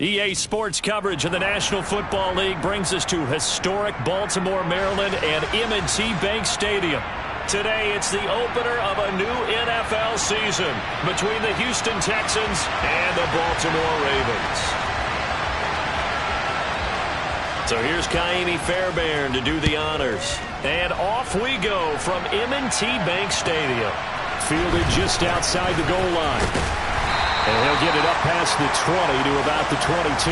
EA Sports coverage of the National Football League brings us to historic Baltimore, Maryland and M&T Bank Stadium. Today, it's the opener of a new NFL season between the Houston Texans and the Baltimore Ravens. So here's Ka'imi Fairbairn to do the honors. And off we go from M&T Bank Stadium. Fielded just outside the goal line. And he'll get it up past the 20 to about the 22.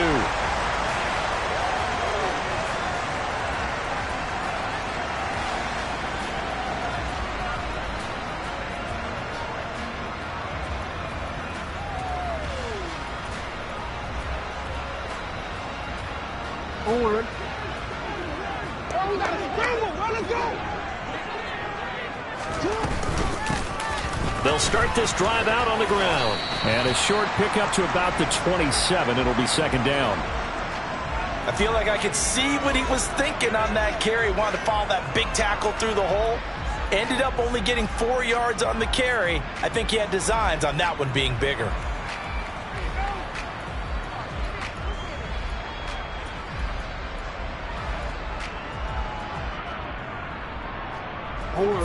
Forward. Oh, we got a scramble. Let's go. They'll start this drive out on the ground. And a short pickup to about the 27. It'll be second down. I feel like I could see what he was thinking on that carry. Wanted to follow that big tackle through the hole. Ended up only getting 4 yards on the carry. I think he had designs on that one being bigger.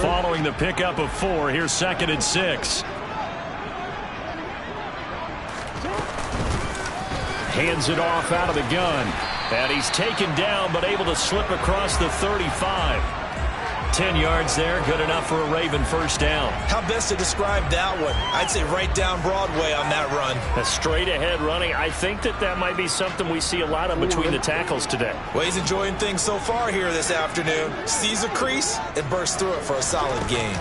Following the pickup of 4, here's second and 6. Hands it off out of the gun. And he's taken down but able to slip across the 35. 10 yards there, good enough for a Raven first down. How best to describe that one? I'd say right down Broadway on that run. A straight ahead running. I think that might be something we see a lot of between the tackles today. Well, he's enjoying things so far here this afternoon. Sees a crease and bursts through it for a solid gain.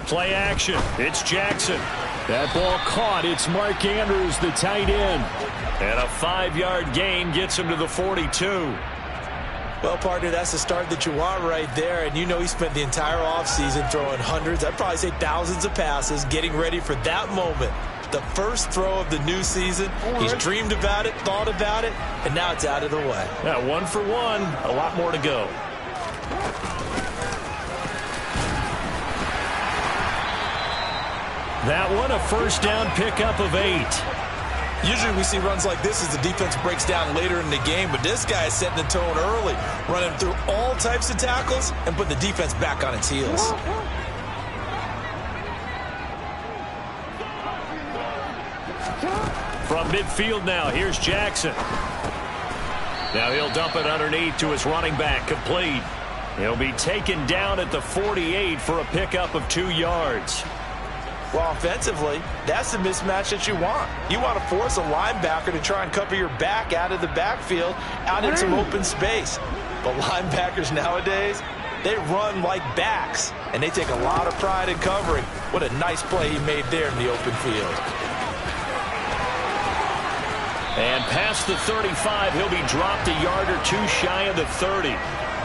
Play action. It's Jackson. That ball caught. It's Mark Andrews, the tight end. And a 5-yard gain gets him to the 42. Well, partner, that's the start that you want right there. And you know he spent the entire offseason throwing hundreds, I'd probably say thousands of passes, getting ready for that moment. The first throw of the new season. He's dreamed about it, thought about it, and now it's out of the way. Yeah, 1 for 1. A lot more to go. That one, a first down pickup of 8. Usually we see runs like this as the defense breaks down later in the game, but this guy is setting the tone early, running through all types of tackles and putting the defense back on its heels. From midfield now, here's Jackson. Now he'll dump it underneath to his running back, complete. He'll be taken down at the 48 for a pickup of 2 yards. Well, offensively, that's the mismatch that you want. You want to force a linebacker to try and cover your back out of the backfield, out in some open space. But linebackers nowadays, they run like backs, and they take a lot of pride in covering. What a nice play he made there in the open field. And past the 35, he'll be dropped a yard or 2 shy of the 30.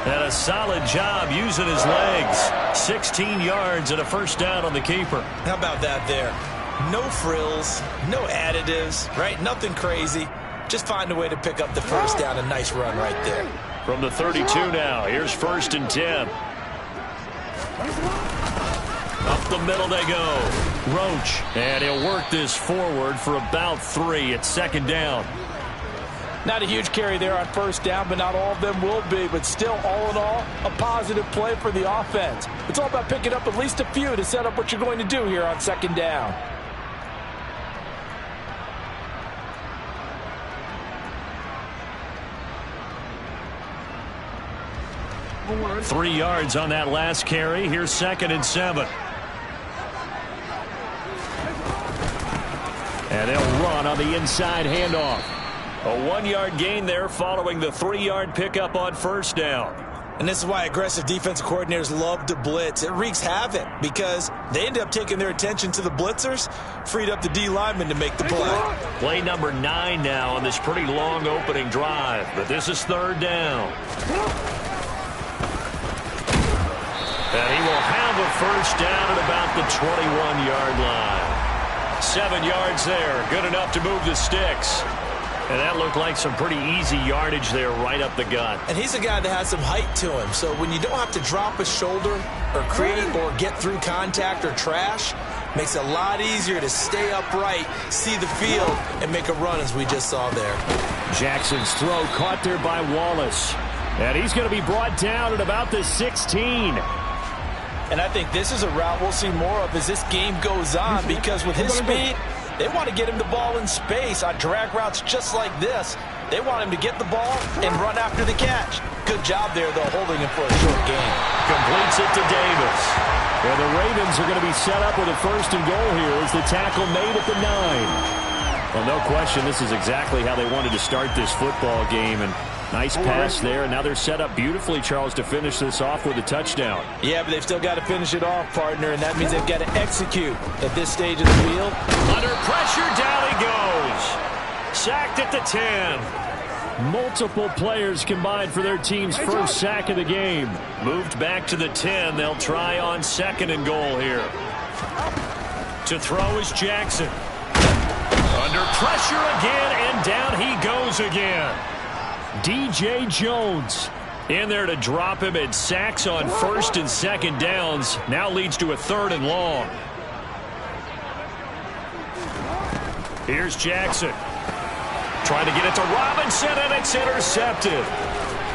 And a solid job using his legs. 16 yards and a first down on the keeper. How about that there? No frills, no additives, right? Nothing crazy. Just find a way to pick up the first down. A nice run right there. From the 32 now, here's first and 10. Up the middle they go. Roach. And he'll work this forward for about 3 at second down. Not a huge carry there on first down, but not all of them will be. But still, all in all, a positive play for the offense. It's all about picking up at least a few to set up what you're going to do here on second down. Forward. 3 yards on that last carry. Here's second and 7. And they'll run on the inside handoff. A 1-yard gain there following the 3-yard pickup on first down. And this is why aggressive defensive coordinators love to blitz. It wreaks havoc because they end up taking their attention to the blitzers, freed up the D lineman to make the play. Play number 9 now on this pretty long opening drive, but this is third down. And he will have a first down at about the 21-yard line. 7 yards there, good enough to move the sticks. And that looked like some pretty easy yardage there right up the gut. And he's a guy that has some height to him. So when you don't have to drop a shoulder or create or get through contact or trash, makes it a lot easier to stay upright, see the field, and make a run as we just saw there. Jackson's throw caught there by Wallace. And he's going to be brought down at about the 16. And I think this is a route we'll see more of as this game goes on, because with his speed, they want to get him the ball in space on drag routes just like this. They want him to get the ball and run after the catch. Good job there, though, holding him for a short gain. Completes it to Davis. And the Ravens are going to be set up with a 1st and goal here as the tackle made at the 9. Well, no question, this is exactly how they wanted to start this football game. And nice pass there, and now they're set up beautifully, Charles, to finish this off with a touchdown. Yeah, but they've still got to finish it off, partner, and that means they've got to execute at this stage of the field. Under pressure, down he goes. Sacked at the 10. Multiple players combined for their team's first sack of the game. Moved back to the 10. They'll try on 2nd and goal here. To throw is Jackson. Under pressure again, and down he goes again. DJ Jones in there to drop him, and sacks on 1st and 2nd downs. Now leads to a 3rd and long. Here's Jackson. Trying to get it to Robinson, and it's intercepted.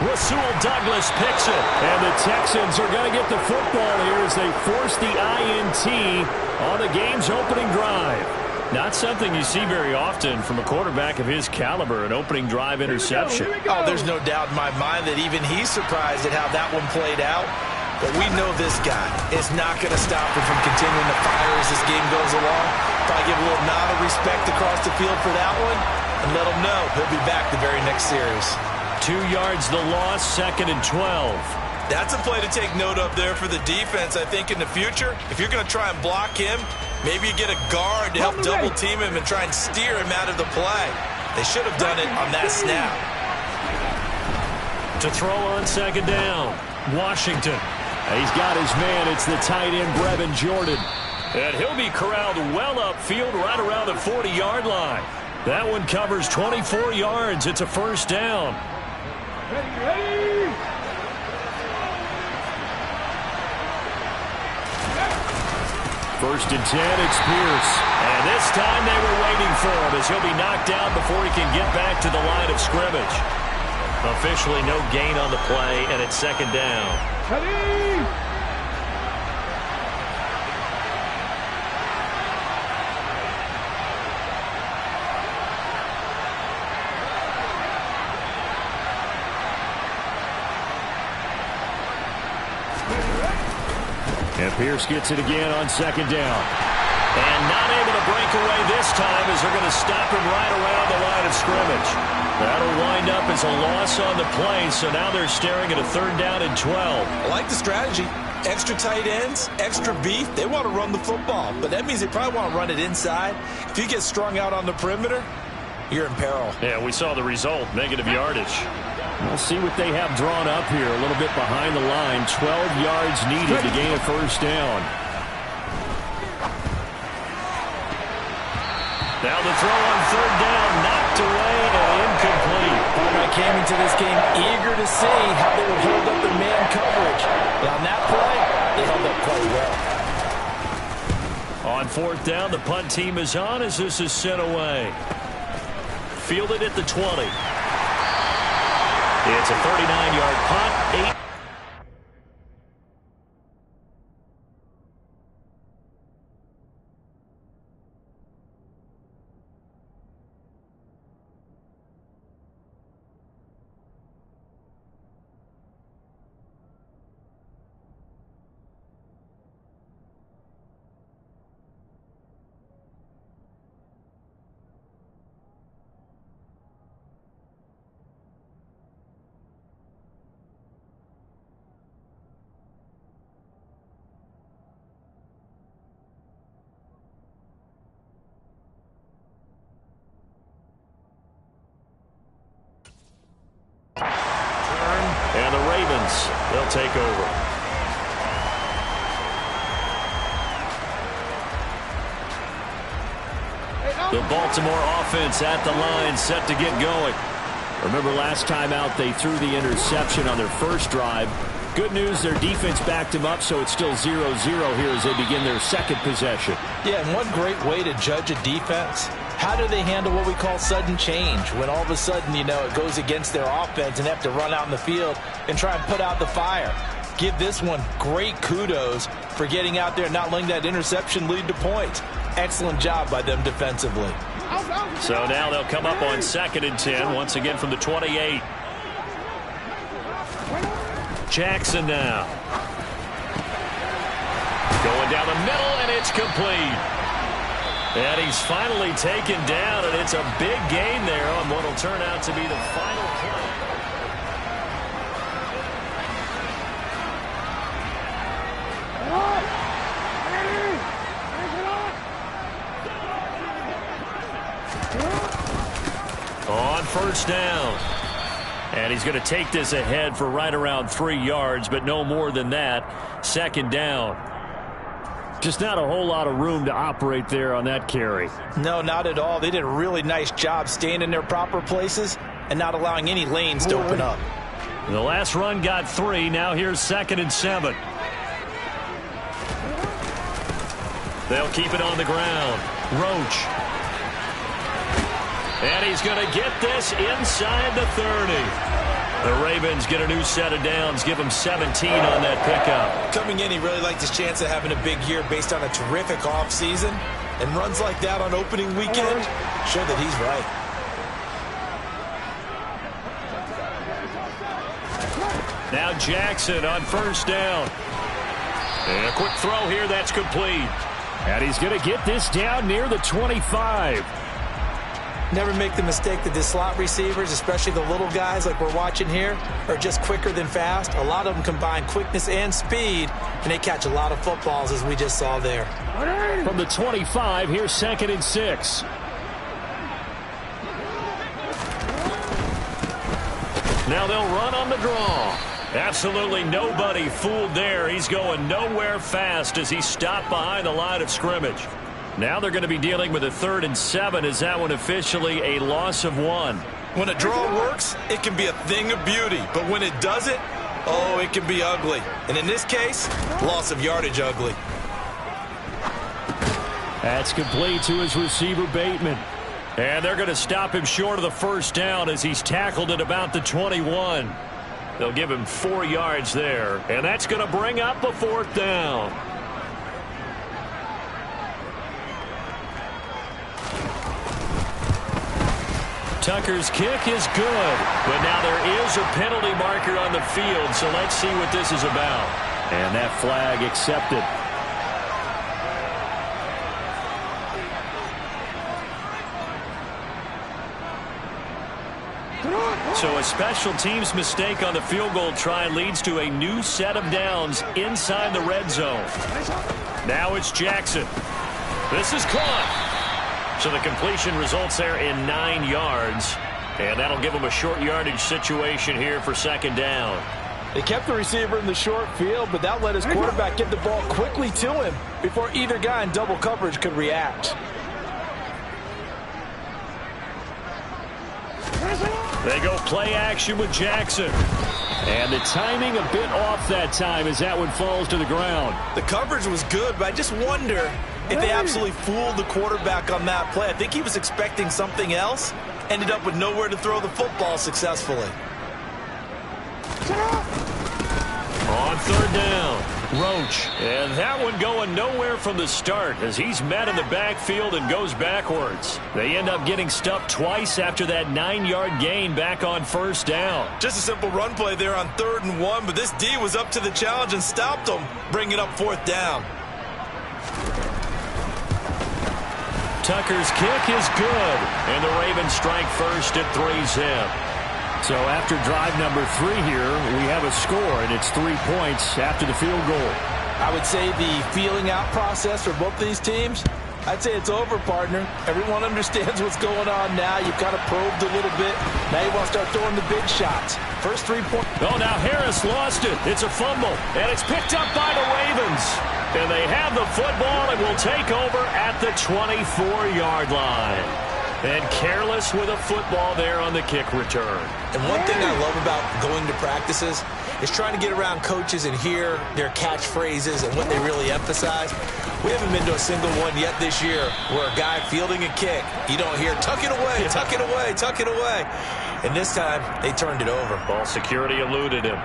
Rasul Douglas picks it. And the Texans are going to get the football here as they force the INT on the game's opening drive. Not something you see very often from a quarterback of his caliber, an opening drive interception. Oh, there's no doubt in my mind that even he's surprised at how that one played out. But we know this guy is not going to stop him from continuing to fire as this game goes along. Probably give a little nod of respect across the field for that one, and let him know he'll be back the very next series. 2 yards the loss, 2nd and 12. That's a play to take note of there for the defense, I think, in the future. If you're going to try and block him, maybe you get a guard to help double-team him and try and steer him out of the play. They should have done it on that snap. To throw on 2nd down, Washington. He's got his man. It's the tight end, Brevin Jordan. And he'll be corralled well upfield right around the 40-yard line. That one covers 24 yards. It's a 1st down. Ready. 1st and 10, it's Pierce. And this time they were waiting for him as he'll be knocked down before he can get back to the line of scrimmage. Officially no gain on the play, and it's 2nd down. Ready. And Pierce gets it again on 2nd down. And not able to break away this time as they're going to stop him right around the line of scrimmage. That'll wind up as a loss on the play, so now they're staring at a 3rd down and 12. I like the strategy. Extra tight ends, extra beef. They want to run the football, but that means they probably want to run it inside. If you get strung out on the perimeter, you're in peril. Yeah, we saw the result, negative yardage. We'll see what they have drawn up here. A little bit behind the line. 12 yards needed to gain a 1st down. Now the throw on 3rd down, knocked away and incomplete. I came into this game eager to see how they would hold up their man coverage. And on that play, they held up quite well. On 4th down, the punt team is on as this is sent away. Fielded at the 20. It's a 39-yard punt. 8. And the Ravens, they'll take over. The Baltimore offense at the line, set to get going. Remember last time out, they threw the interception on their first drive. Good news, their defense backed him up, so it's still 0-0 here as they begin their second possession. Yeah, and one great way to judge a defense, How do they handle what we call sudden change? When all of a sudden, you know, it goes against their offense and they have to run out in the field and try and put out the fire. Give this one great kudos for getting out there and not letting that interception lead to points. Excellent job by them defensively. So now they'll come up on 2nd and 10, once again from the 28. Jackson now. Going down the middle, and it's complete. And he's finally taken down, and it's a big gain there on what will turn out to be the final play. On 1st down. And he's going to take this ahead for right around 3 yards, but no more than that. 2nd down. Just not a whole lot of room to operate there on that carry. No, not at all. They did a really nice job staying in their proper places and not allowing any lanes to open up. The last run got 3. Now here's 2nd and 7. They'll keep it on the ground. Roach. And he's going to get this inside the 30. The Ravens get a new set of downs, give him 17 on that pickup. Coming in, he really liked his chance of having a big year based on a terrific offseason. And runs like that on opening weekend show that he's right. Now Jackson on 1st down. And a quick throw here, that's complete. And he's going to get this down near the 25. Never make the mistake that the slot receivers, especially the little guys like we're watching here, are just quicker than fast. A lot of them combine quickness and speed, and they catch a lot of footballs, as we just saw there. From the 25, here's 2nd and 6. Now they'll run on the draw. Absolutely nobody fooled there. He's going nowhere fast as he stopped behind the line of scrimmage. Now they're going to be dealing with a 3rd and 7. Is that one officially a loss of 1? When a draw works, it can be a thing of beauty. But when it doesn't, oh, it can be ugly. And in this case, loss of yardage ugly. That's complete to his receiver, Bateman. And they're going to stop him short of the 1st down as he's tackled at about the 21. They'll give him 4 yards there. And that's going to bring up a 4th down. Tucker's kick is good, but now there is a penalty marker on the field, so let's see what this is about. And that flag accepted. So a special teams mistake on the field goal try leads to a new set of downs inside the red zone. Now it's Jackson. This is caught. So the completion results there in 9 yards. And that'll give them a short yardage situation here for 2nd down. They kept the receiver in the short field, but that let his quarterback get the ball quickly to him before either guy in double coverage could react. They go play action with Jackson. And the timing a bit off that time as that one falls to the ground. The coverage was good, but I just wonder if they absolutely fooled the quarterback on that play. I think he was expecting something else. Ended up with nowhere to throw the football successfully. On 3rd down, Roach. And that one going nowhere from the start as he's met in the backfield and goes backwards. They end up getting stuffed twice after that 9-yard gain back on 1st down. Just a simple run play there on 3rd and 1, but this D was up to the challenge and stopped them, bringing up 4th down. Tucker's kick is good, and the Ravens strike first at 3-zip. So after drive number 3 here, we have a score, and it's 3 points after the field goal. I would say the feeling out process for both of these teams, I'd say it's over, partner. Everyone understands what's going on now. You've kind of probed a little bit. Now you want to start throwing the big shots. First 3 points. Oh, now Harris lost it. It's a fumble, and it's picked up by the Ravens. And they have the football and will take over at the 24-yard line. And careless with a football there on the kick return. And one thing I love about going to practices is trying to get around coaches and hear their catchphrases and what they really emphasize. We haven't been to a single one yet this year where a guy fielding a kick, you don't hear, tuck it away, tuck it away, tuck it away. And this time, they turned it over. Ball security eluded him.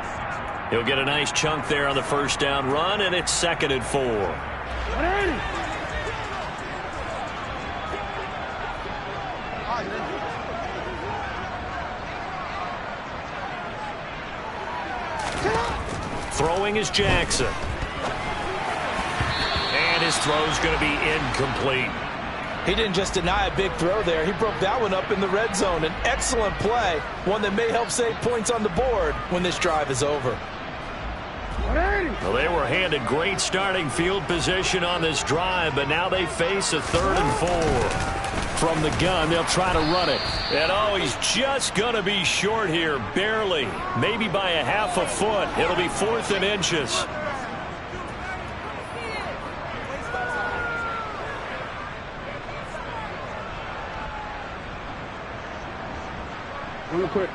He'll get a nice chunk there on the first down run, and it's 2nd and 4. Throwing is Jackson. And his throw's going to be incomplete. He didn't just deny a big throw there. He broke that one up in the red zone. An excellent play, one that may help save points on the board when this drive is over. Well, they were handed great starting field position on this drive, but now they face a 3rd and 4. From the gun, they'll try to run it. And, oh, he's just going to be short here, barely. Maybe by a half a foot. It'll be 4th and inches. Real quick.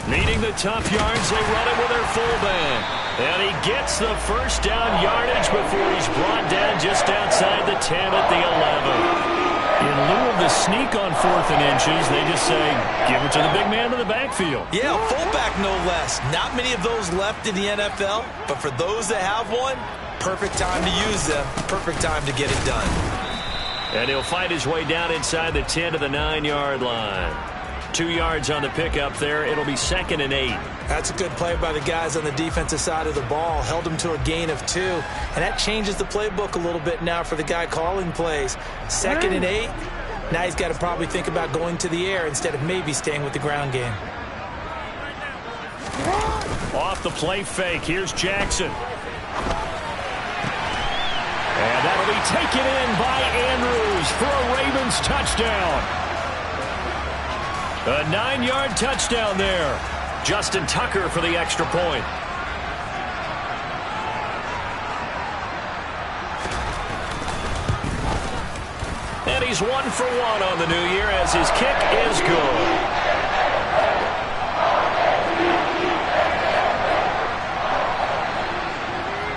Needing the tough yards, they run it with their fullback. And he gets the first down yardage before he's brought down just outside the 10 at the 11. In lieu of the sneak on 4th and inches, they just say, give it to the big man in the backfield. Yeah, fullback no less. Not many of those left in the NFL, but for those that have one, perfect time to use them. Perfect time to get it done. And he'll find his way down inside the 10 to the 9-yard line. 2 yards on the pickup there. It'll be 2nd and 8. That's a good play by the guys on the defensive side of the ball. Held him to a gain of 2. And that changes the playbook a little bit now for the guy calling plays. 2nd and 8. Now he's got to probably think about going to the air instead of maybe staying with the ground game. Off the play fake. Here's Jackson. And that'll be taken in by Andrews for a Ravens touchdown. A 9-yard touchdown there. Justin Tucker for the extra point. And he's 1 for 1 on the new year as his kick is good.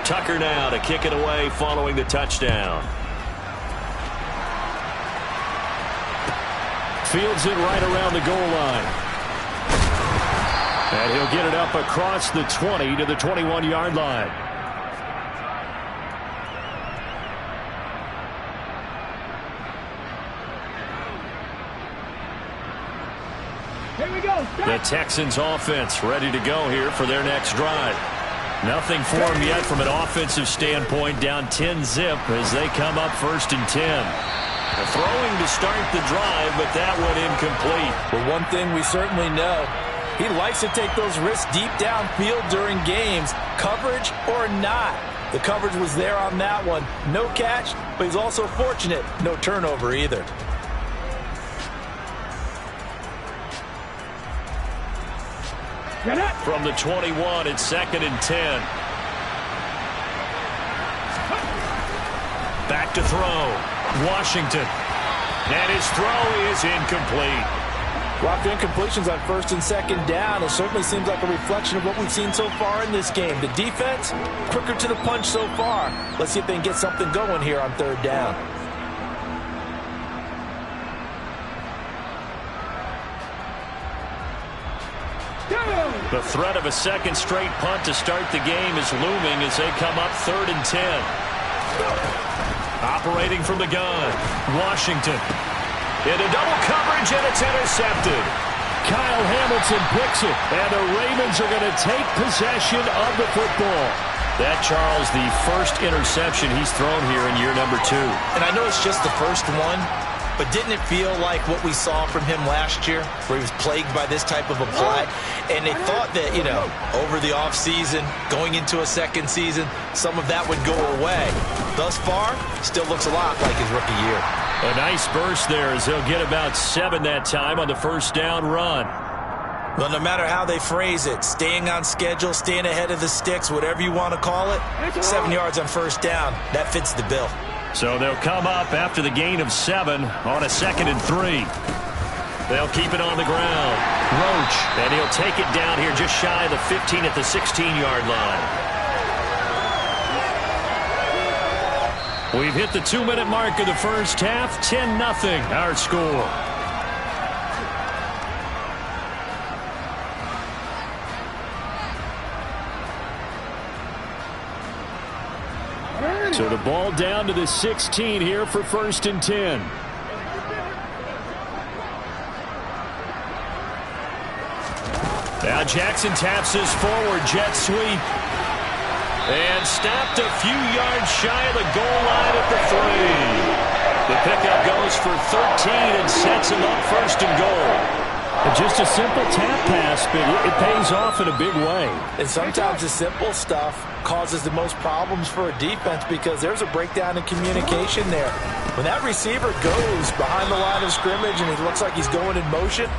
Tucker now to kick it away following the touchdown. Fields it right around the goal line. And he'll get it up across the 20 to the 21-yard line. Here we go. The Texans offense ready to go here for their next drive. Nothing for them yet from an offensive standpoint, down 10-zip as they come up 1st and 10. Throwing to start the drive, but that went incomplete. Well, one thing we certainly know, he likes to take those risks deep downfield during games, coverage or not. The coverage was there on that one. No catch, but he's also fortunate. No turnover either. From the 21, it's 2nd and 10. Back to throw. Washington. And his throw is incomplete. Rocked incompletions on 1st and 2nd down. It certainly seems like a reflection of what we've seen so far in this game. The defense, quicker to the punch so far. Let's see if they can get something going here on 3rd down. The threat of a second straight punt to start the game is looming as they come up 3rd and 10. Operating from the gun, Washington. Into double coverage, and it's intercepted. Kyle Hamilton picks it, and the Ravens are going to take possession of the football. That, Charles, the first interception he's thrown here in year number 2. And I know it's just the first one, but didn't it feel like what we saw from him last year, where he was plagued by this type of a play? And they thought that, you know, over the offseason, going into a second season, some of that would go away. Thus far, still looks a lot like his rookie year. A nice burst there as they'll get about 7 that time on the first down run. Well, no matter how they phrase it, staying on schedule, staying ahead of the sticks, whatever you want to call it, 7 yards on first down, that fits the bill. So they'll come up after the gain of 7 on a 2nd and 3. They'll keep it on the ground. Roach. And he'll take it down here just shy of the 15 at the 16-yard line. We've hit the 2-minute mark of the first half. 10-0 our score. So the ball down to the 16 here for 1st and 10. Now Jackson taps his forward jet sweep. And stopped a few yards shy of the goal line at the 3. The pickup goes for 13 and sets him up 1st and goal. Just a simple tap pass, but it pays off in a big way. And sometimes the simple stuff causes the most problems for a defense because there's a breakdown in communication there. When that receiver goes behind the line of scrimmage and he looks like he's going in motion,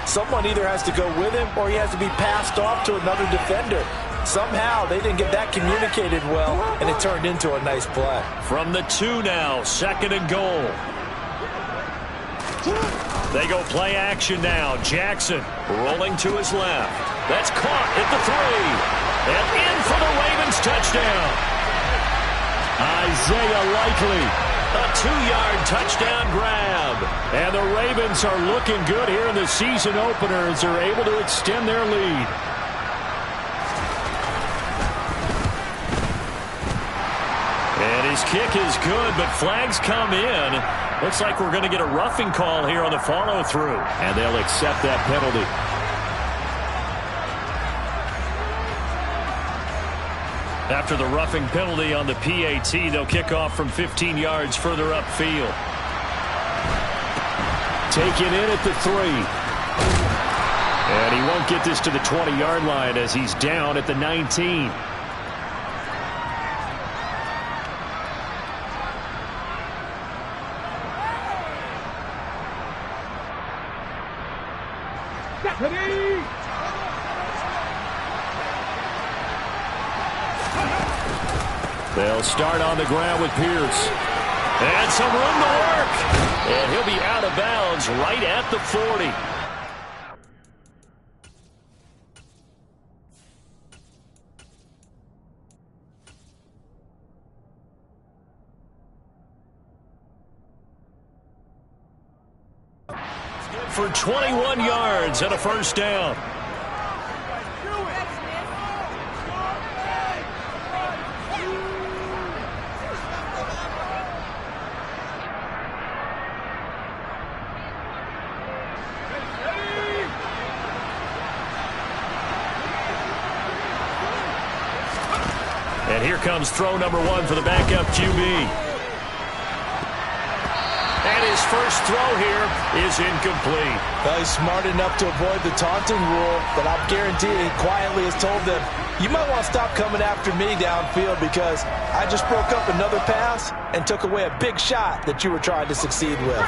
someone either has to go with him or he has to be passed off to another defender. Somehow they didn't get that communicated well, and it turned into a nice play. From the 2 now, 2nd and goal. They go play action now. Jackson rolling to his left. That's caught at the 3. And in for the Ravens touchdown. Isaiah Likely. A 2-yard touchdown grab. And the Ravens are looking good here in the season opener as they're able to extend their lead. And his kick is good, but flags come in. Looks like we're going to get a roughing call here on the follow-through. And they'll accept that penalty. After the roughing penalty on the PAT, they'll kick off from 15 yards further upfield. Taken in at the 3. And he won't get this to the 20-yard line as he's down at the 19. They'll start on the ground with Pierce. And some room to work. And he'll be out of bounds right at the 40. For 21 yards and a 1st down. And here comes throw number 1 for the backup QB. And his first throw here is incomplete. Well, he's smart enough to avoid the taunting rule, but I'll guarantee he quietly has told them, you might want to stop coming after me downfield because I just broke up another pass and took away a big shot that you were trying to succeed with.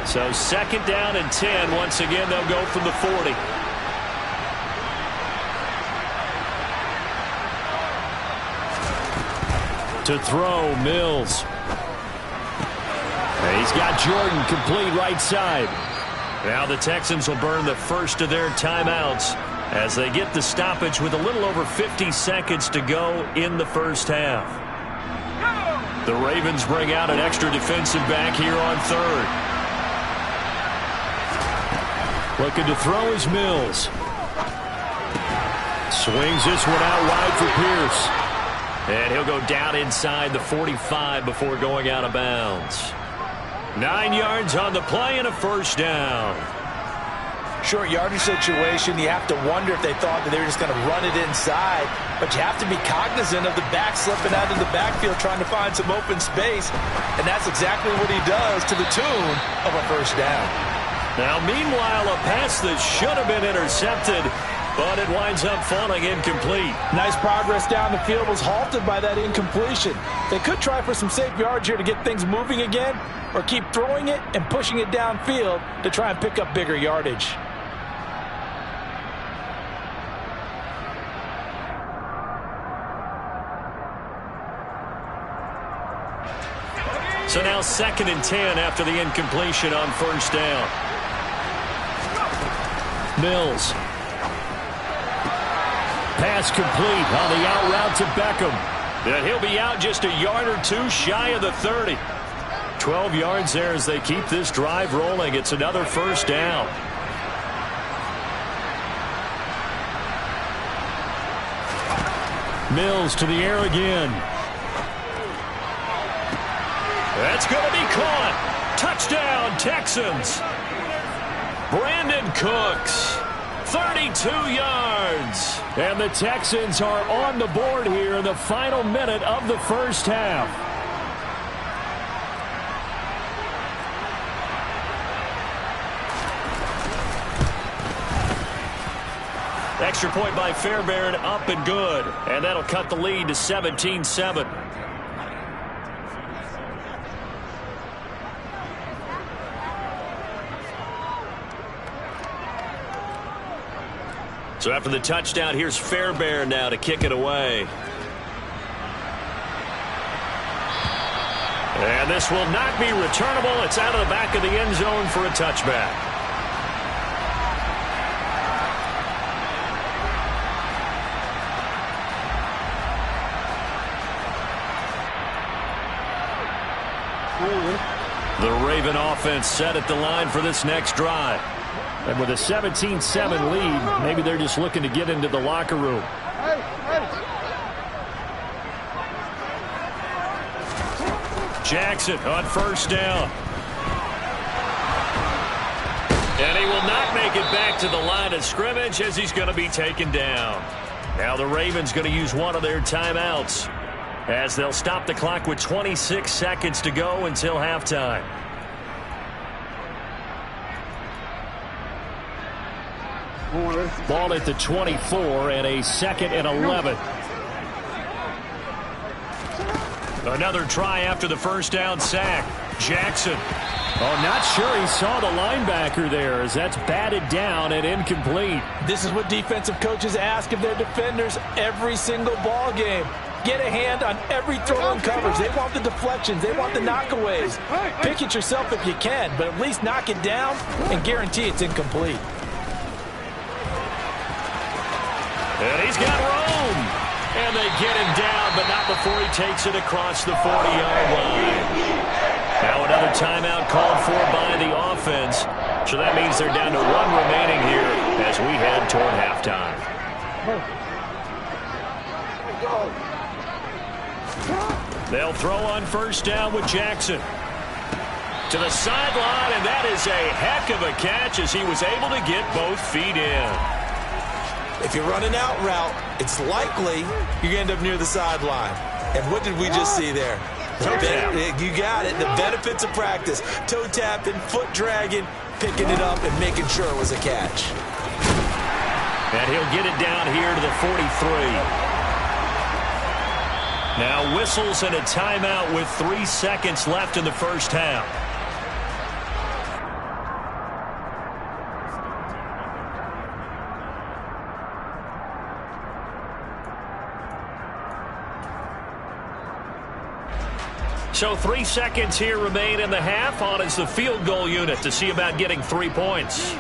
So 2nd down and 10. Once again, they'll go from the 40. To throw, Mills. And he's got Jordan complete right side. Now the Texans will burn the first of their timeouts as they get the stoppage with a little over 50 seconds to go in the first half. The Ravens bring out an extra defensive back here on 3rd. Looking to throw is Mills. Swings this one out wide for Pierce. And he'll go down inside the 45 before going out of bounds. 9 yards on the play and a 1st down. Short yardage situation, you have to wonder if they thought that they were just going to run it inside. But you have to be cognizant of the back slipping out in the backfield trying to find some open space. And that's exactly what he does to the tune of a 1st down. Now, meanwhile, a pass that should have been intercepted, but it winds up falling incomplete. Nice progress down the field was halted by that incompletion. They could try for some safe yards here to get things moving again, or keep throwing it and pushing it downfield to try and pick up bigger yardage. So now 2nd and 10 after the incompletion on 1st down. Mills. Pass complete on the out route to Beckham. And he'll be out just a yard or two shy of the 30. 12 yards there as they keep this drive rolling. It's another first down. Mills to the air again. That's going to be caught. Touchdown, Texans. Brandon Cooks, 32 yards. And the Texans are on the board here in the final minute of the first half. Extra point by Fairbairn, up and good. And that'll cut the lead to 17-7. So after the touchdown, here's Fairbairn now to kick it away. And this will not be returnable. It's out of the back of the end zone for a touchback. The Raven offense set at the line for this next drive. And with a 17-7 lead, maybe they're just looking to get into the locker room. Jackson on first down. And he will not make it back to the line of scrimmage as he's going to be taken down. Now the Ravens going to use one of their timeouts as they'll stop the clock with 26 seconds to go until halftime. Ball at the 24 and a 2nd and 11. Another try after the first down sack. Jackson. Oh, not sure he saw the linebacker there as that's batted down and incomplete. This is what defensive coaches ask of their defenders every single ball game. Get a hand on every throw and coverage. They want the deflections. They want the knockaways. Pick it yourself if you can, but at least knock it down and guarantee it's incomplete. And he's got room. And they get him down, but not before he takes it across the 40-yard line. Now another timeout called for by the offense. So that means they're down to one remaining here as we head toward halftime. They'll throw on first down with Jackson. To the sideline, and that is a heck of a catch as he was able to get both feet in. If you run an out route, it's likely you're going to end up near the sideline. And what did we just see there? You got it. The benefits of practice. Toe tapping, foot dragging, picking it up, and making sure it was a catch. And he'll get it down here to the 43. Now whistles and a timeout with 3 seconds left in the first half. So 3 seconds here remain in the half. On is the field goal unit to see about getting 3 points.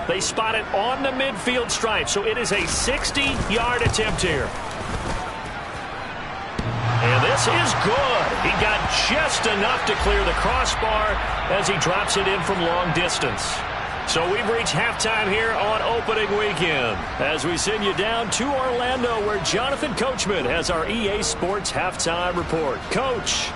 They spot it on the midfield stripe, so it is a 60-yard attempt here. And this is good. He got just enough to clear the crossbar as he drops it in from long distance. So we've reached halftime here on opening weekend as we send you down to Orlando where Jonathan Coachman has our EA Sports halftime report. Coach.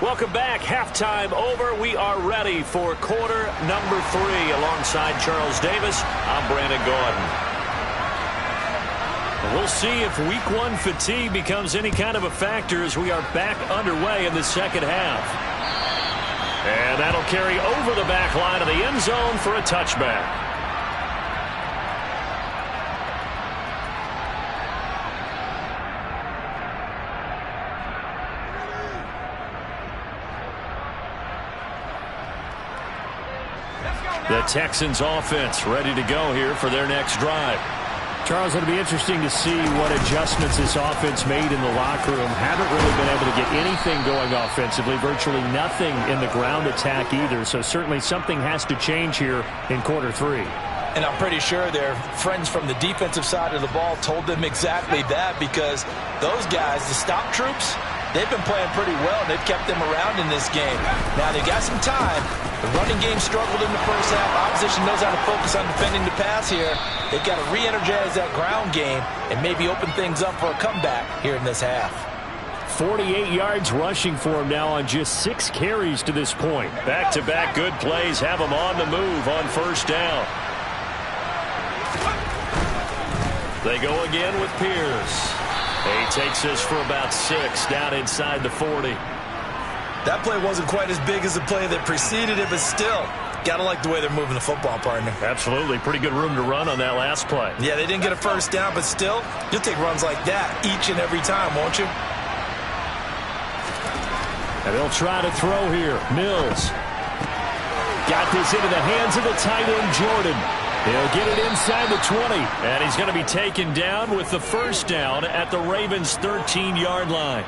Welcome back. Halftime over. We are ready for quarter number 3. Alongside Charles Davis, I'm Brandon Gordon. We'll see if week 1 fatigue becomes any kind of a factor as we are back underway in the second half. And that'll carry over the back line of the end zone for a touchback. The Texans offense ready to go here for their next drive. Charles, it'll be interesting to see what adjustments this offense made in the locker room. Haven't really been able to get anything going offensively, virtually nothing in the ground attack either. So certainly something has to change here in quarter 3. And I'm pretty sure their friends from the defensive side of the ball told them exactly that, because those guys, the stop troops, they've been playing pretty well, and they've kept them around in this game. Now, they got some time. The running game struggled in the first half. Opposition knows how to focus on defending the pass here. They've got to re-energize that ground game and maybe open things up for a comeback here in this half. 48 yards rushing for him now on just 6 carries to this point. Back-to-back good plays have him on the move on first down. They go again with Pierce. He takes this for about 6 down inside the 40. That play wasn't quite as big as the play that preceded it, but still, got to like the way they're moving the football, partner. Absolutely. Pretty good room to run on that last play. Yeah, they didn't get a first down, but still, you'll take runs like that each and every time, won't you? And they'll try to throw here. Mills got this into the hands of the tight end, Jordan. He'll get it inside the 20, and he's going to be taken down with the first down at the Ravens' 13-yard line.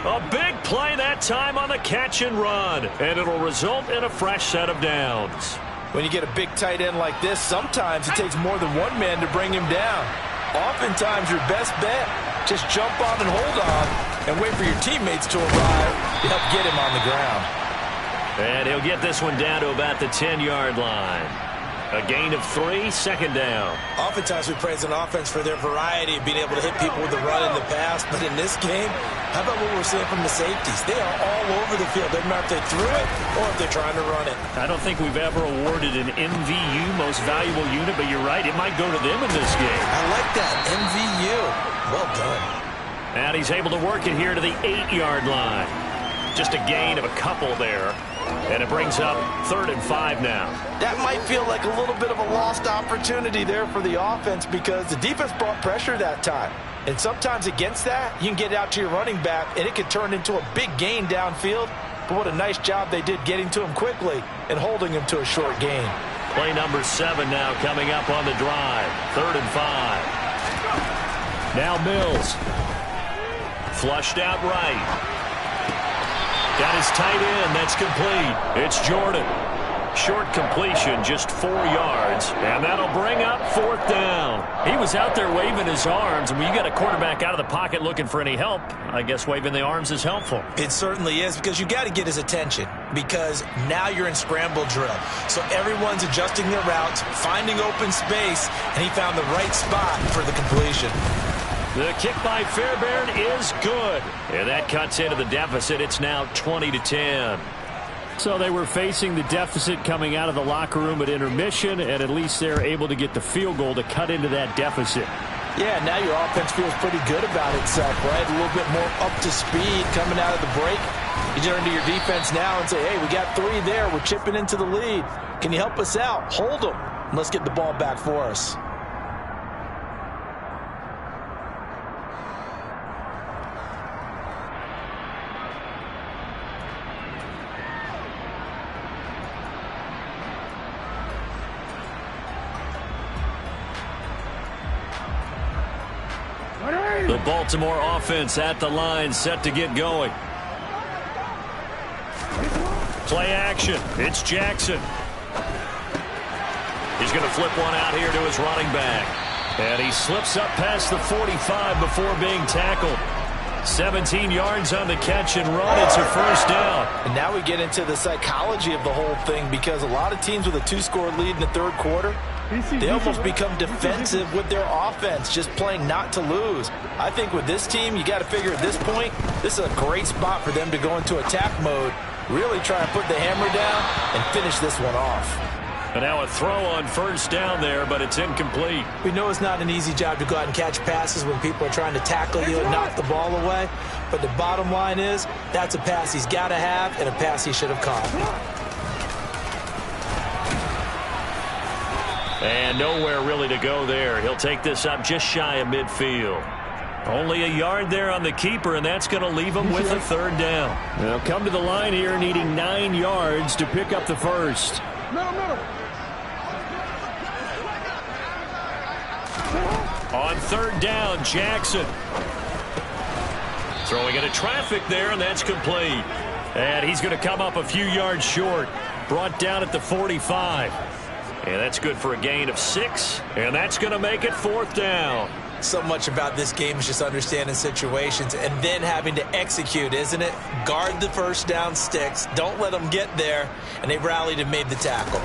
A big play that time on the catch and run, and it'll result in a fresh set of downs. When you get a big tight end like this, sometimes it takes more than one man to bring him down. Oftentimes, your best bet, just jump on and hold on and wait for your teammates to arrive to help get him on the ground. And he'll get this one down to about the 10-yard line. A gain of 3, second down. Oftentimes we praise an offense for their variety of being able to hit people with the run in the pass, but in this game, how about what we're seeing from the safeties? They are all over the field. Doesn't matter if they threw it or if they're trying to run it. I don't think we've ever awarded an MVU, most valuable unit, but you're right, it might go to them in this game. I like that, MVU. Well done. And he's able to work it here to the 8-yard line. Just a gain of a couple there. And it brings up 3rd and 5 now. That might feel like a little bit of a lost opportunity there for the offense, because the defense brought pressure that time. And sometimes against that, you can get out to your running back, and it could turn into a big gain downfield. But what a nice job they did getting to him quickly and holding him to a short gain. Play number 7 now coming up on the drive. 3rd and 5. Now Mills. Flushed out right. Got his tight end. That's complete. It's Jordan. Short completion, just 4 yards. And that'll bring up 4th down. He was out there waving his arms. And when you got a quarterback out of the pocket looking for any help, I guess waving the arms is helpful. It certainly is, because you got to get his attention, because now you're in scramble drill. So everyone's adjusting their routes, finding open space, and he found the right spot for the completion. The kick by Fairbairn is good. And that cuts into the deficit. It's now 20-10. So they were facing the deficit coming out of the locker room at intermission, and at least they're able to get the field goal to cut into that deficit. Yeah, now your offense feels pretty good about itself, right? A little bit more up to speed coming out of the break. You turn to your defense now and say, hey, we got 3 there. We're chipping into the lead. Can you help us out? Hold them. And let's get the ball back for us. The Baltimore offense at the line, set to get going. Play action. It's Jackson. He's going to flip one out here to his running back. And he slips up past the 45 before being tackled. 17 yards on the catch and run. It's a first down. And now we get into the psychology of the whole thing, because a lot of teams with a 2-score lead in the 3rd quarter, they almost become defensive with their offense, just playing not to lose. I think with this team, you got to figure at this point, this is a great spot for them to go into attack mode, really try and put the hammer down and finish this one off. And now a throw on first down there, but it's incomplete. We know it's not an easy job to go out and catch passes when people are trying to tackle you and knock the ball away. But the bottom line is, that's a pass he's got to have and a pass he should have caught. And nowhere really to go there. He'll take this up just shy of midfield. Only a yard there on the keeper, and that's going to leave him with a 3rd down. They'll come to the line here needing 9 yards to pick up the first. On third down, Jackson. Throwing into traffic there, and that's complete. And he's going to come up a few yards short. Brought down at the 45. And that's good for a gain of 6. And that's going to make it 4th down. So much about this game is just understanding situations and then having to execute, isn't it? Guard the first down sticks. Don't let them get there. And they rallied and made the tackle.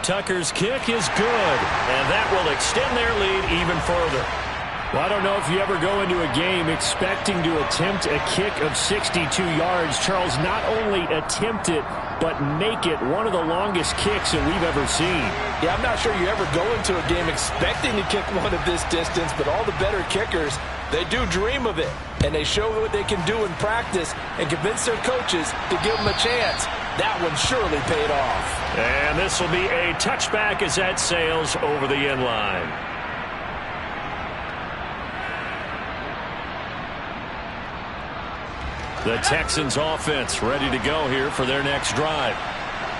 Tucker's kick is good. And that will extend their lead even further. Well, I don't know if you ever go into a game expecting to attempt a kick of 62 yards. Charles, not only attempt it, but make it one of the longest kicks that we've ever seen. Yeah, I'm not sure you ever go into a game expecting to kick one of this distance, but all the better kickers, they do dream of it. And they show what they can do in practice and convince their coaches to give them a chance. That one surely paid off. And this will be a touchback as that sails over the end line. The Texans offense ready to go here for their next drive.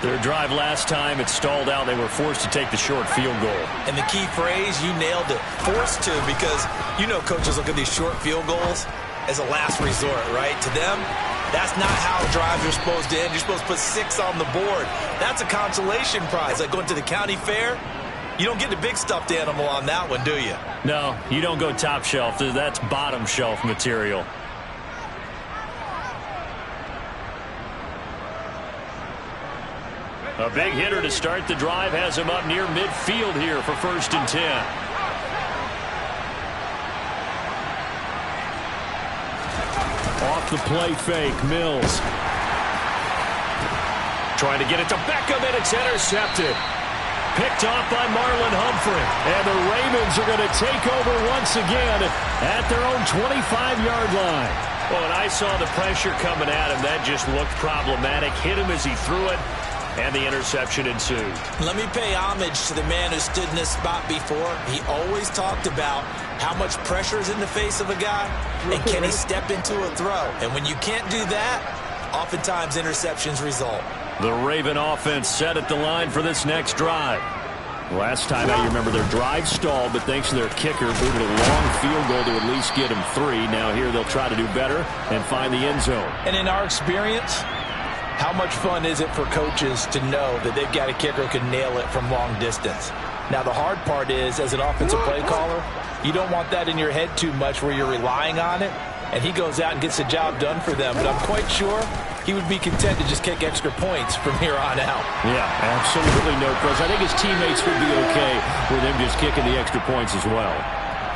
Their drive last time, it stalled out. They were forced to take the short field goal. And the key phrase, you nailed it, forced to, because you know coaches look at these short field goals as a last resort, right? To them, that's not how drives are supposed to end. You're supposed to put 6 on the board. That's a consolation prize. Like going to the county fair, you don't get the big stuffed animal on that one, do you? No, you don't go top shelf. That's bottom shelf material. A big hitter to start the drive has him up near midfield here for 1st and 10. Off the play fake, Mills. Trying to get it to Beckham, and it's intercepted. Picked off by Marlon Humphrey. And the Ravens are going to take over once again at their own 25-yard line. Well, when I saw the pressure coming at him, that just looked problematic. Hit him as he threw it. And the interception ensued. Let me pay homage to the man who stood in this spot before. He always talked about how much pressure is in the face of a guy and can he step into a throw. And when you can't do that, oftentimes interceptions result. The Raven offense set at the line for this next drive. Last time I remember their drive stalled, but thanks to their kicker, booted a long field goal to at least get them 3. Now here they'll try to do better and find the end zone. And in our experience, how much fun is it for coaches to know that they've got a kicker who can nail it from long distance? Now, the hard part is, as an offensive play caller, you don't want that in your head too much where you're relying on it, and he goes out and gets the job done for them. But I'm quite sure he would be content to just kick extra points from here on out. Yeah, absolutely no question. I think his teammates would be okay with him just kicking the extra points as well.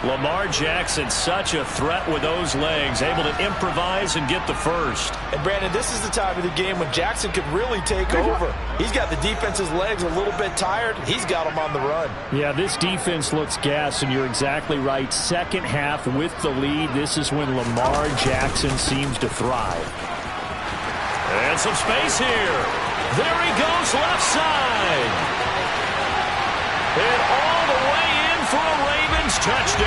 Lamar Jackson, such a threat with those legs, able to improvise and get the first. And Brandon, this is the time of the game when Jackson could really take over. He's got the defense's legs a little bit tired. He's got them on the run. Yeah, this defense looks gassed, and you're exactly right. Second half with the lead, this is when Lamar Jackson seems to thrive. And some space here. There he goes, left side. And all the way in for a Ravens touchdown.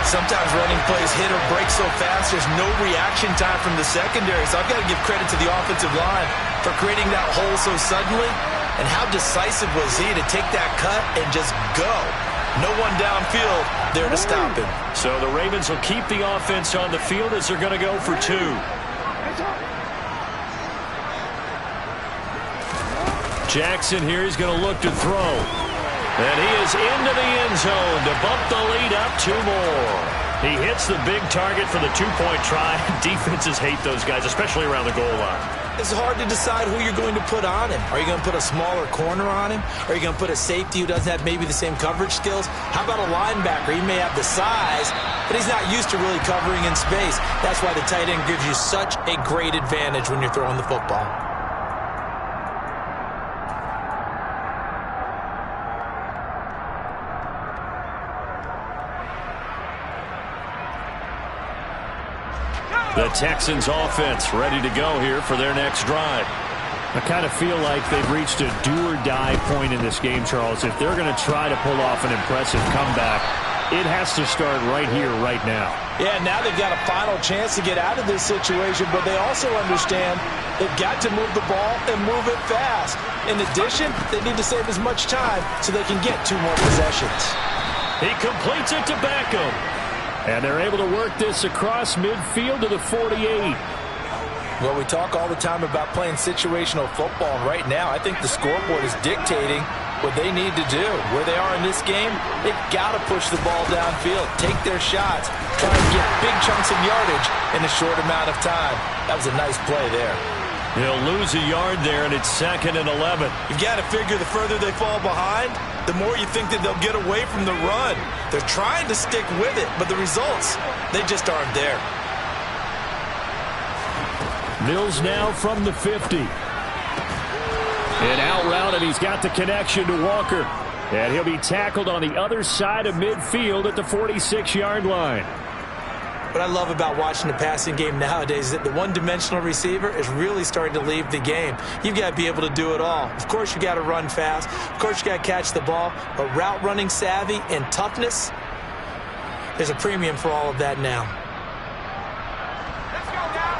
Sometimes running plays hit or break so fast, there's no reaction time from the secondary. So I've got to give credit to the offensive line for creating that hole so suddenly. And how decisive was he to take that cut and just go? No one downfield there to stop him. So the Ravens will keep the offense on the field as they're going to go for 2. Jackson here is going to look to throw. And he is into the end zone to bump the lead up 2 more. He hits the big target for the 2-point try. Defenses hate those guys, especially around the goal line. It's hard to decide who you're going to put on him. Are you going to put a smaller corner on him? Are you going to put a safety who doesn't have maybe the same coverage skills? How about a linebacker? He may have the size, but he's not used to really covering in space. That's why the tight end gives you such a great advantage when you're throwing the football. The Texans offense ready to go here for their next drive. I kind of feel like they've reached a do-or-die point in this game, Charles. If they're going to try to pull off an impressive comeback, it has to start right here, right now. Yeah, now they've got a final chance to get out of this situation, but they also understand They've got to move the ball and move it fast. In addition, they need to save as much time so they can get 2 more possessions. He completes it to Beckham. And they're able to work this across midfield to the 48. Well, we talk all the time about playing situational football. And right now, I think the scoreboard is dictating what they need to do. Where they are in this game, they've got to push the ball downfield, take their shots, try and get big chunks of yardage in a short amount of time. That was a nice play there. He'll lose a yard there, and it's 2nd and 11. You've got to figure the further they fall behind, the more you think that they'll get away from the run. They're trying to stick with it, but the results, they just aren't there. Mills now from the 50. And out route, and he's got the connection to Walker. And he'll be tackled on the other side of midfield at the 46-yard line. What I love about watching the passing game nowadays is that the one-dimensional receiver is really starting to leave the game. You've got to be able to do it all. Of course, you got to run fast. Of course, you got to catch the ball. But route running savvy and toughness, there's a premium for all of that now. Let's go now.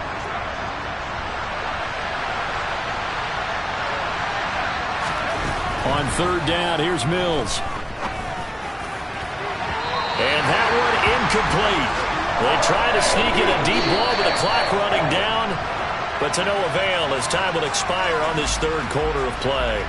On 3rd down, here's Mills. And that one incomplete. They try to sneak in a deep ball with the clock running down, but to no avail as time will expire on this 3rd quarter of play.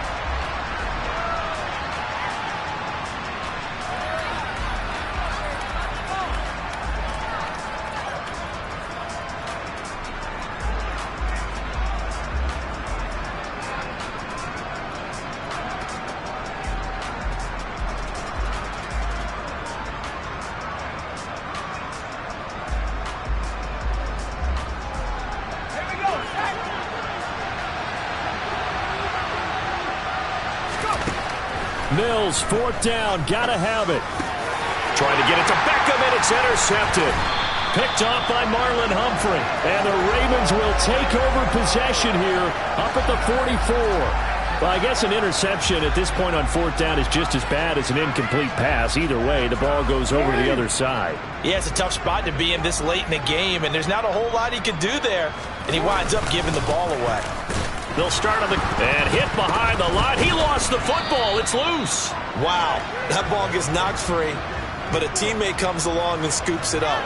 Mills, 4th down, gotta have it. Trying to get it to Beckham, and it's intercepted. Picked off by Marlon Humphrey. And the Ravens will take over possession here up at the 44. Well, I guess an interception at this point on 4th down is just as bad as an incomplete pass. Either way, the ball goes over to the other side. Yeah, it's a tough spot to be in this late in the game, and there's not a whole lot he could do there. And he winds up giving the ball away. They'll start on the and hit behind the line. He lost the football. It's loose. Wow, that ball gets knocked free, but a teammate comes along and scoops it up.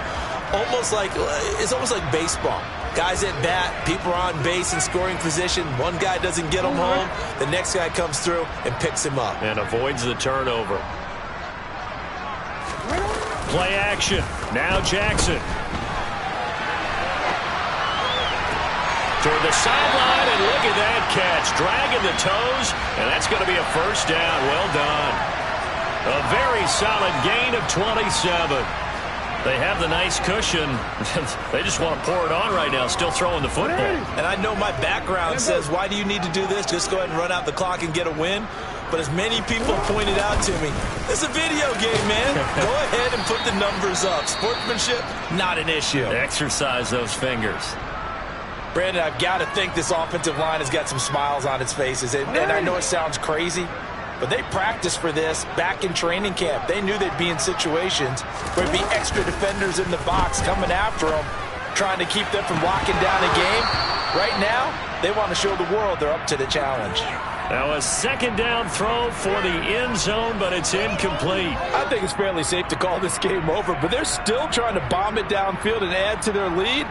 It's almost like baseball. Guys at bat, people are on base in scoring position. One guy doesn't get him home. The next guy comes through and picks him up. And avoids the turnover. Play action. Now Jackson. Toward the sideline, and look at that catch. Dragging the toes, and that's going to be a 1st down. Well done. A very solid gain of 27. They have the nice cushion. They just want to pour it on right now, still throwing the football. And I know my background says, why do you need to do this? Just go ahead and run out the clock and get a win. But as many people pointed out to me, it's a video game, man. Go ahead and put the numbers up. Sportsmanship, not an issue. Exercise those fingers. Brandon, I've got to think this offensive line has got some smiles on its faces. And I know it sounds crazy, but they practiced for this back in training camp. They knew they'd be in situations where there'd be extra defenders in the box coming after them, trying to keep them from locking down a game. Right now, they want to show the world they're up to the challenge. Now a 2nd down throw for the end zone, but it's incomplete. I think it's fairly safe to call this game over, but they're still trying to bomb it downfield and add to their lead.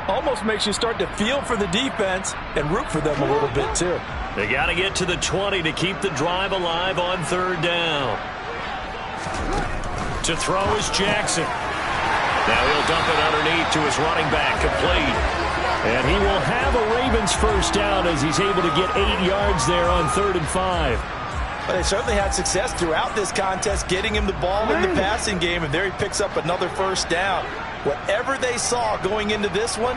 Almost makes you start to feel for the defense and root for them a little bit, too. They got to get to the 20 to keep the drive alive on 3rd down. To throw is Jackson. Now he'll dump it underneath to his running back, complete. And he will have a Ravens 1st down as he's able to get 8 yards there on 3rd and 5. But they certainly had success throughout this contest, getting him the ball in the passing game, and there he picks up another 1st down. Whatever they saw going into this one,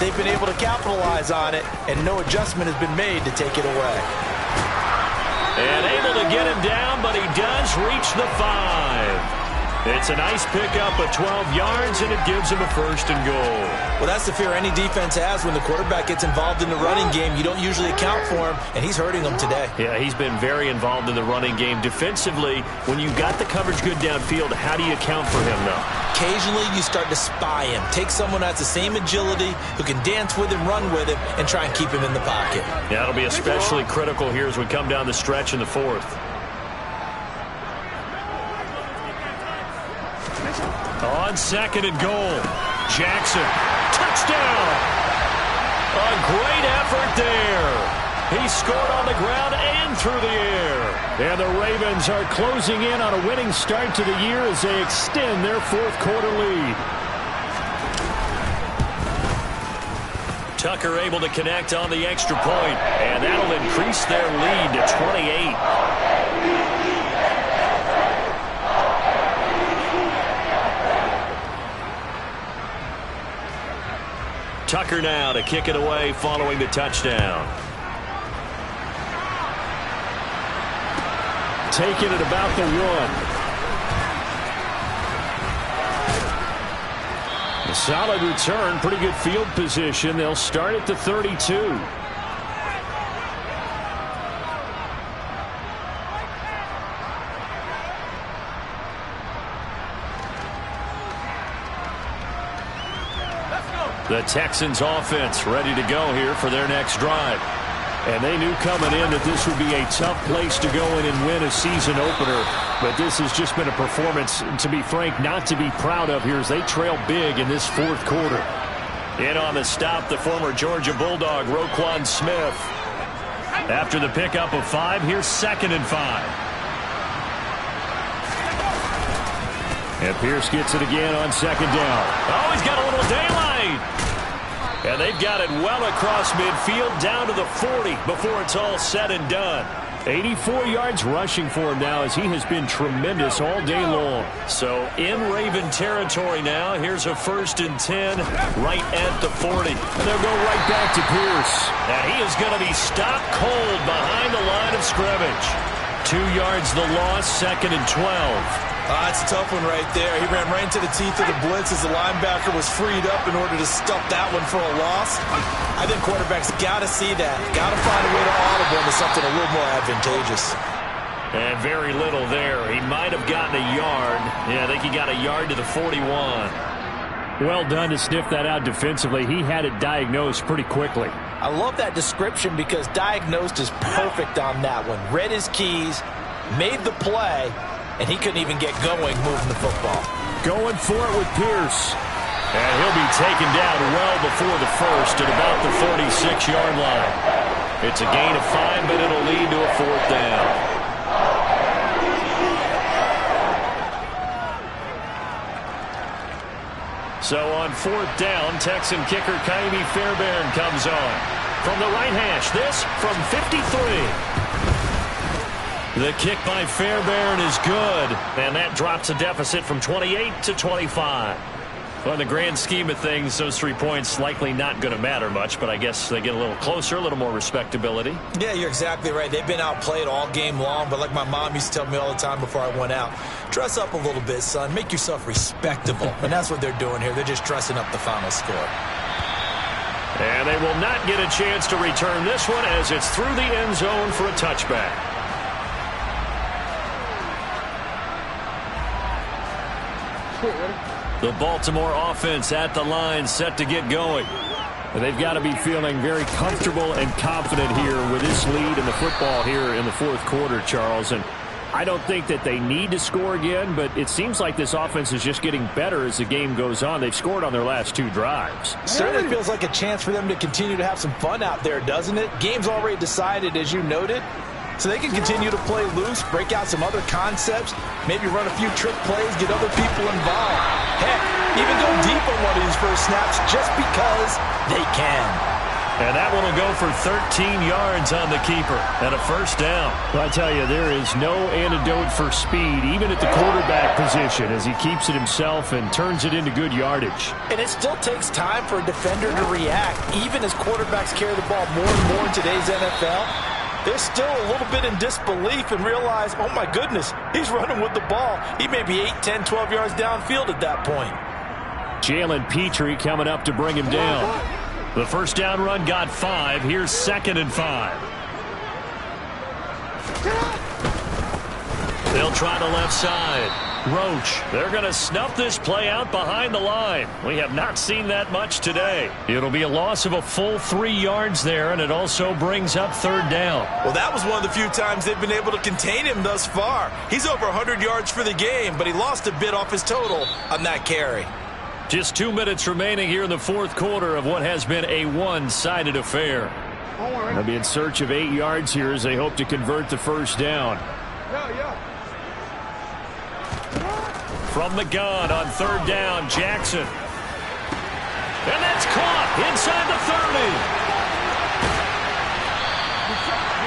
they've been able to capitalize on it, and no adjustment has been made to take it away. And able to get him down, but he does reach the 5. It's a nice pickup of 12 yards, and it gives him a 1st and goal. Well, that's the fear any defense has when the quarterback gets involved in the running game. You don't usually account for him, and he's hurting them today. Yeah, he's been very involved in the running game. Defensively, when you've got the coverage good downfield, how do you account for him, though? occasionally you start to spy him. Take someone that's the same agility, who can dance with him, run with him, and try and keep him in the pocket. Yeah, it'll be especially critical here as we come down the stretch in the fourth. On second and goal, Jackson, touchdown! A great effort there. He scored on the ground and through the air. And the Ravens are closing in on a winning start to the year as they extend their fourth quarter lead. Tucker able to connect on the extra point, and that'll increase their lead to 28. Tucker now to kick it away following the touchdown. Taking it about the 1. A solid return, pretty good field position. They'll start at the 32. The Texans offense ready to go here for their next drive. And they knew coming in that this would be a tough place to go in and win a season opener. But this has just been a performance, to be frank, not to be proud of here as they trail big in this fourth quarter. In on the stop, the former Georgia Bulldog, Roquan Smith. After the pickup of 5, here's 2nd and 5. And Pierce gets it again on 2nd down. Oh, he's got a little daylight. And they've got it well across midfield down to the 40 before it's all said and done. 84 yards rushing for him now as he has been tremendous all day long. So in Raven territory now. Here's a 1st and 10 right at the 40. And they'll go right back to Pierce. And he is going to be stopped cold behind the line of scrimmage. 2 yards the loss, 2nd and 12. That's a tough one right there. He ran right into the teeth of the blitz as the linebacker was freed up in order to stuff that one for a loss. I think quarterbacks got to see that. Got to find a way to audible into something a little more advantageous. And very little there. He might have gotten a yard. Yeah, I think he got a yard to the 41. Well done to sniff that out defensively. He had it diagnosed pretty quickly. I love that description because diagnosed is perfect on that one. Read his keys, made the play, and he couldn't even get going moving the football. Going for it with Pierce. And he'll be taken down well before the 1st at about the 46-yard line. It's a gain of 5, but it'll lead to a 4th down. So on 4th down, Texan kicker Ka'imi Fairbairn comes on. From the right hash, this from 53. The kick by Fairbairn is good, and that drops a deficit from 28 to 25. Well, in the grand scheme of things, those 3 points likely not going to matter much, but I guess they get a little closer, a little more respectability. Yeah, you're exactly right. They've been outplayed all game long, but like my mom used to tell me all the time before I went out, dress up a little bit, son. Make yourself respectable. And that's what they're doing here. They're just dressing up the final score. And they will not get a chance to return this one as it's through the end zone for a touchback. The Baltimore offense at the line set to get going. They've got to be feeling very comfortable and confident here with this lead in the football here in the fourth quarter, Charles. And I don't think that they need to score again, but it seems like this offense is just getting better as the game goes on. They've scored on their last 2 drives. Certainly feels like a chance for them to continue to have some fun out there, doesn't it? Game's already decided, as you noted. So they can continue to play loose, break out some other concepts, maybe run a few trick plays, get other people involved. Heck, even go deep on one of these first snaps just because they can. And that one will go for 13 yards on the keeper and a 1st down. Well, I tell you, there is no antidote for speed, even at the quarterback position, as he keeps it himself and turns it into good yardage. And it still takes time for a defender to react, even as quarterbacks carry the ball more and more in today's NFL. They're still a little bit in disbelief and realize, oh my goodness, he's running with the ball. He may be 8, 10, 12 yards downfield at that point. Jalen Petrie coming up to bring him down. The 1st down run got 5. Here's 2nd and 5. They'll try the left side. Roach, they're going to snuff this play out behind the line. We have not seen that much today. It'll be a loss of a full 3 yards there, and it also brings up third down. Well, that was one of the few times they've been able to contain him thus far. He's over 100 yards for the game, but he lost a bit off his total on that carry. Just 2 minutes remaining here in the fourth quarter of what has been a one-sided affair. They'll be in search of 8 yards here as they hope to convert the first down. From the gun on third down, Jackson. And that's caught inside the 30.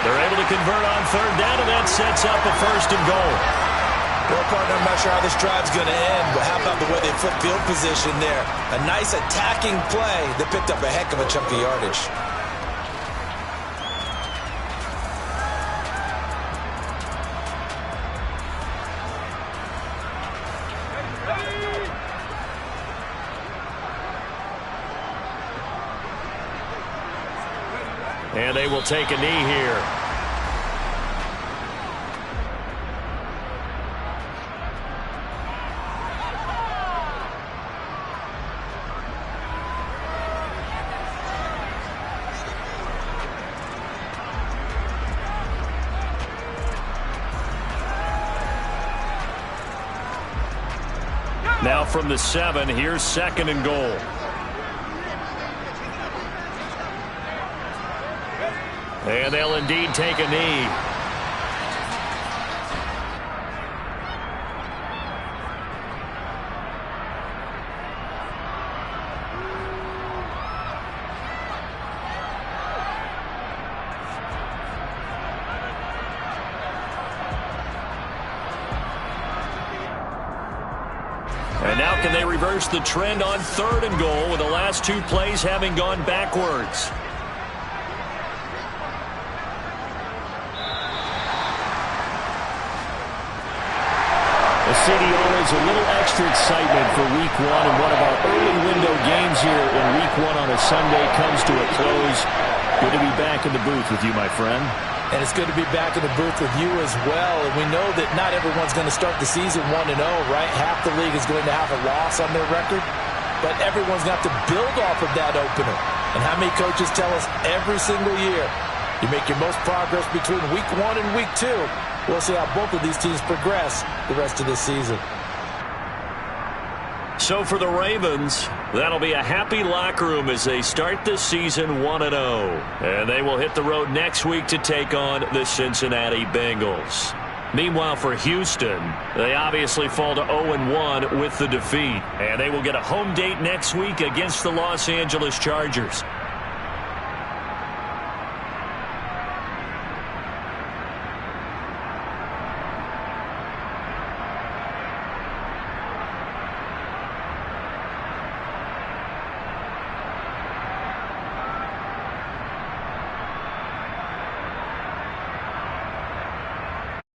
They're able to convert on third down, and that sets up a first and goal. Well, partner, I'm not sure how this drive's going to end, but how about the way they flip field position there? A nice attacking play that picked up a heck of a chunk of yardage. And they will take a knee here. Now from the 7, here's second and goal. And they'll indeed take a knee. And now can they reverse the trend on third and goal with the last 2 plays having gone backwards? City always a little extra excitement for week 1, and one of our early window games here in week 1 on a Sunday comes to a close. Good to be back in the booth with you, my friend. And it's good to be back in the booth with you as well. And we know that not everyone's going to start the season 1-0, right? Half the league is going to have a loss on their record. But everyone's got to build off of that opener. And how many coaches tell us every single year, you make your most progress between week 1 and week 2. We'll see how both of these teams progress the rest of this season. So for the Ravens, that'll be a happy locker room as they start the season 1-0. And they will hit the road next week to take on the Cincinnati Bengals. Meanwhile, for Houston, they obviously fall to 0-1 with the defeat. And they will get a home date next week against the Los Angeles Chargers.